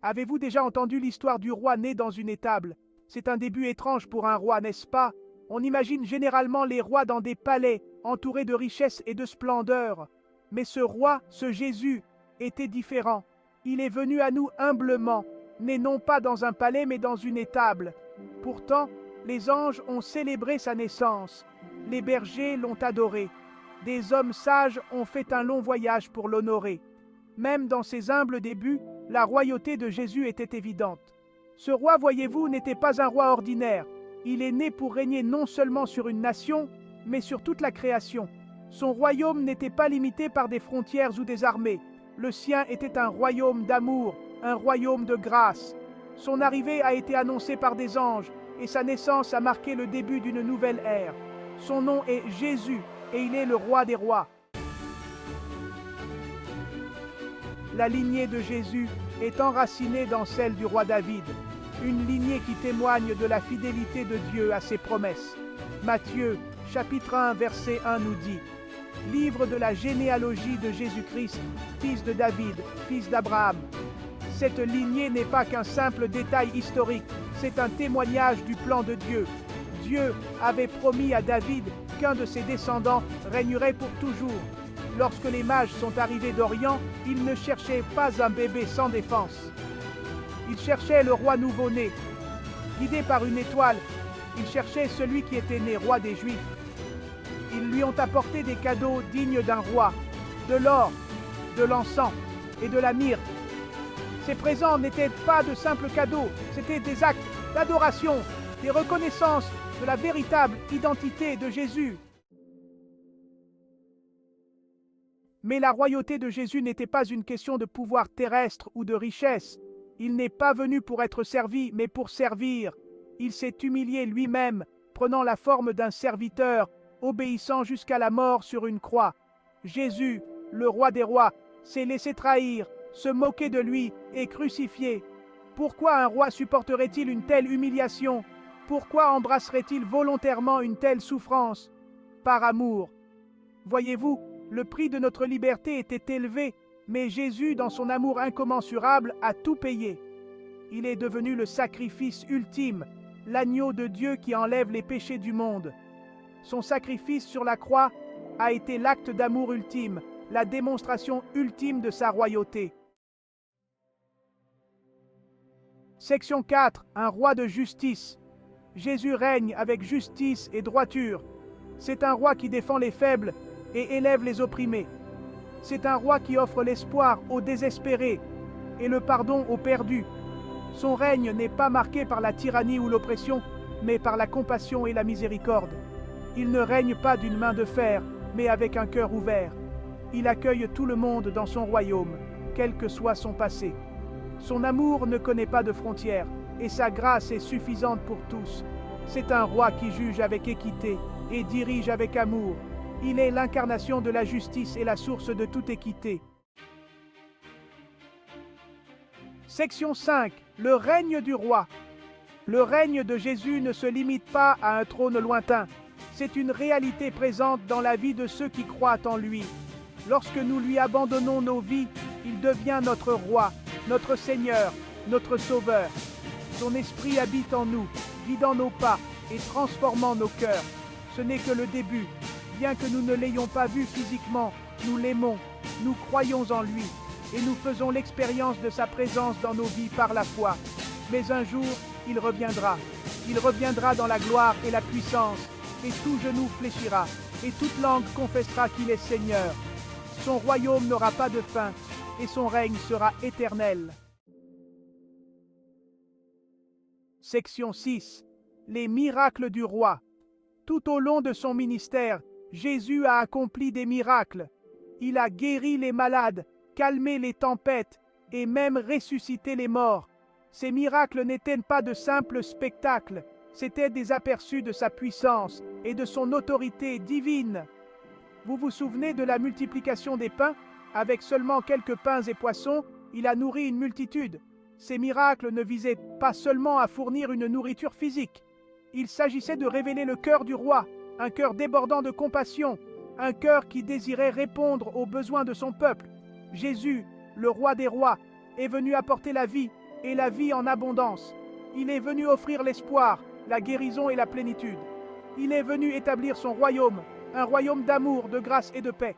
Avez-vous déjà entendu l'histoire du roi né dans une étable? C'est un début étrange pour un roi, n'est-ce pas? On imagine généralement les rois dans des palais, entourés de richesses et de splendeur. Mais ce roi, ce Jésus, était différent. Il est venu à nous humblement, né non pas dans un palais mais dans une étable. Pourtant, les anges ont célébré sa naissance. Les bergers l'ont adoré. Des hommes sages ont fait un long voyage pour l'honorer. Même dans ses humbles débuts, la royauté de Jésus était évidente. Ce roi, voyez-vous, n'était pas un roi ordinaire. Il est né pour régner non seulement sur une nation, mais sur toute la création. Son royaume n'était pas limité par des frontières ou des armées. Le sien était un royaume d'amour, un royaume de grâce. Son arrivée a été annoncée par des anges, et sa naissance a marqué le début d'une nouvelle ère. Son nom est Jésus, et il est le roi des rois. La lignée de Jésus est enracinée dans celle du roi David, une lignée qui témoigne de la fidélité de Dieu à ses promesses. Matthieu, chapitre 1, verset 1 nous dit « Livre de la généalogie de Jésus-Christ, fils de David, fils d'Abraham ». Cette lignée n'est pas qu'un simple détail historique, c'est un témoignage du plan de Dieu. Dieu avait promis à David qu'un de ses descendants régnerait pour toujours. Lorsque les mages sont arrivés d'Orient, ils ne cherchaient pas un bébé sans défense. Ils cherchaient le roi nouveau-né. Guidés par une étoile, ils cherchaient celui qui était né roi des Juifs. Ils lui ont apporté des cadeaux dignes d'un roi, de l'or, de l'encens et de la myrrhe. Ces présents n'étaient pas de simples cadeaux, c'étaient des actes d'adoration, des reconnaissances de la véritable identité de Jésus. Mais la royauté de Jésus n'était pas une question de pouvoir terrestre ou de richesse. Il n'est pas venu pour être servi, mais pour servir. Il s'est humilié lui-même, prenant la forme d'un serviteur, obéissant jusqu'à la mort sur une croix. Jésus, le roi des rois, s'est laissé trahir, se moquer de lui et crucifié. Pourquoi un roi supporterait-il une telle humiliation? Pourquoi embrasserait-il volontairement une telle souffrance? Par amour. Voyez-vous, le prix de notre liberté était élevé, mais Jésus, dans son amour incommensurable, a tout payé. Il est devenu le sacrifice ultime, l'agneau de Dieu qui enlève les péchés du monde. Son sacrifice sur la croix a été l'acte d'amour ultime, la démonstration ultime de sa royauté. Section 4. Un roi de justice. Jésus règne avec justice et droiture. C'est un roi qui défend les faibles et élève les opprimés. C'est un roi qui offre l'espoir aux désespérés et le pardon aux perdus. Son règne n'est pas marqué par la tyrannie ou l'oppression, mais par la compassion et la miséricorde. Il ne règne pas d'une main de fer, mais avec un cœur ouvert. Il accueille tout le monde dans son royaume, quel que soit son passé. Son amour ne connaît pas de frontières, et sa grâce est suffisante pour tous. C'est un roi qui juge avec équité et dirige avec amour. Il est l'incarnation de la justice et la source de toute équité. Section 5. Le règne du roi. Le règne de Jésus ne se limite pas à un trône lointain. C'est une réalité présente dans la vie de ceux qui croient en lui. Lorsque nous lui abandonnons nos vies, il devient notre roi, notre Seigneur, notre Sauveur. Son esprit habite en nous, guidant nos pas et transformant nos cœurs. Ce n'est que le début. Bien que nous ne l'ayons pas vu physiquement, nous l'aimons, nous croyons en lui et nous faisons l'expérience de sa présence dans nos vies par la foi. Mais un jour, il reviendra. Il reviendra dans la gloire et la puissance, et tout genou fléchira, et toute langue confessera qu'il est Seigneur. Son royaume n'aura pas de fin, et son règne sera éternel. Section 6. Les miracles du roi. Tout au long de son ministère, Jésus a accompli des miracles. Il a guéri les malades, calmé les tempêtes et même ressuscité les morts. Ces miracles n'étaient pas de simples spectacles, c'étaient des aperçus de sa puissance et de son autorité divine. Vous vous souvenez de la multiplication des pains? Avec seulement quelques pains et poissons, il a nourri une multitude. Ces miracles ne visaient pas seulement à fournir une nourriture physique. Il s'agissait de révéler le cœur du roi, un cœur débordant de compassion, un cœur qui désirait répondre aux besoins de son peuple. Jésus, le roi des rois, est venu apporter la vie, et la vie en abondance. Il est venu offrir l'espoir, la guérison et la plénitude. Il est venu établir son royaume, un royaume d'amour, de grâce et de paix.